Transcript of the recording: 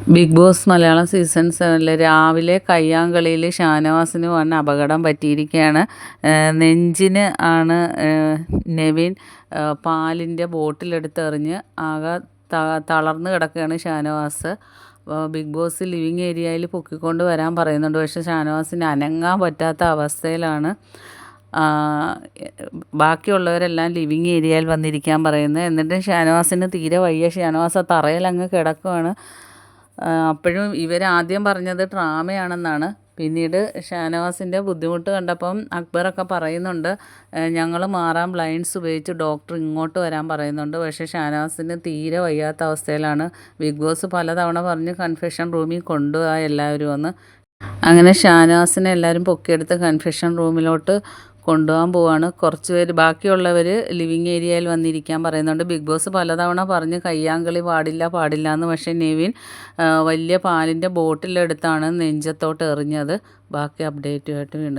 Big boss Malayalam season 7 രാവിലെ കയ്യാങ്കളിയിൽ ഷാനവാസിന് വൻ അപകടം പറ്റിയിരിക്കുകയാണ്. നെഞ്ചിന് ആണ് നെവിൻ പാലിൻ്റെ ബോട്ടിലെടുത്തെറിഞ്ഞ് ആകെ തളർന്ന് കിടക്കുകയാണ് ഷാനവാസ്. ബിഗ് ബോസ് ലിവിങ് ഏരിയയിൽ പൊക്കിക്കൊണ്ട് വരാൻ പറയുന്നുണ്ട്. പക്ഷേ ഷാനവാസിന് അനങ്ങാൻ പറ്റാത്ത അവസ്ഥയിലാണ്. ബാക്കിയുള്ളവരെല്ലാം ലിവിങ് ഏരിയയിൽ വന്നിരിക്കാൻ പറയുന്നത്. എന്നിട്ടും ഷാനവാസിന് തീരെ വയ്യ. ഷാനവാസ് തറയിലങ്ങ് കിടക്കുകയാണ്. അപ്പോഴും ഇവരാദ്യം പറഞ്ഞത് ഡ്രാമയാണെന്നാണ്. പിന്നീട് ഷാനവാസിൻ്റെ ബുദ്ധിമുട്ട് കണ്ടപ്പം അക്ബറൊക്കെ പറയുന്നുണ്ട്, ഞങ്ങൾ മാറാൻ ബ്ലൈൻഡ്സ് ഉപയോഗിച്ച് ഡോക്ടർ ഇങ്ങോട്ട് വരാൻ പറയുന്നുണ്ട്. പക്ഷേ ഷാനവാസിന് തീരെ വയ്യാത്ത അവസ്ഥയിലാണ്. ബിഗ് ബോസ് പലതവണ പറഞ്ഞ് കൺഫെഷൻ റൂമിൽ കൊണ്ടുപോകാൻ എല്ലാവരും ഒന്ന്. അങ്ങനെ ഷാനവാസിനെ എല്ലാവരും പൊക്കിയെടുത്ത് കൺഫെഷൻ റൂമിലോട്ട് കൊണ്ടുപോകാൻ പോവാണ്. കുറച്ച് പേര് ബാക്കിയുള്ളവർ ലിവിങ് ഏരിയയിൽ വന്നിരിക്കാൻ പറയുന്നുണ്ട്. ബിഗ് ബോസ് പലതവണ പറഞ്ഞ് കയ്യാങ്കളി പാടില്ല എന്ന്. പക്ഷേ നെവിൻ വലിയ പാലിൻ്റെ ബോട്ടിലെടുത്താണ് നെഞ്ചത്തോട്ട് എറിഞ്ഞത്. ബാക്കി അപ്ഡേറ്റുമായിട്ട് വീണ്ടും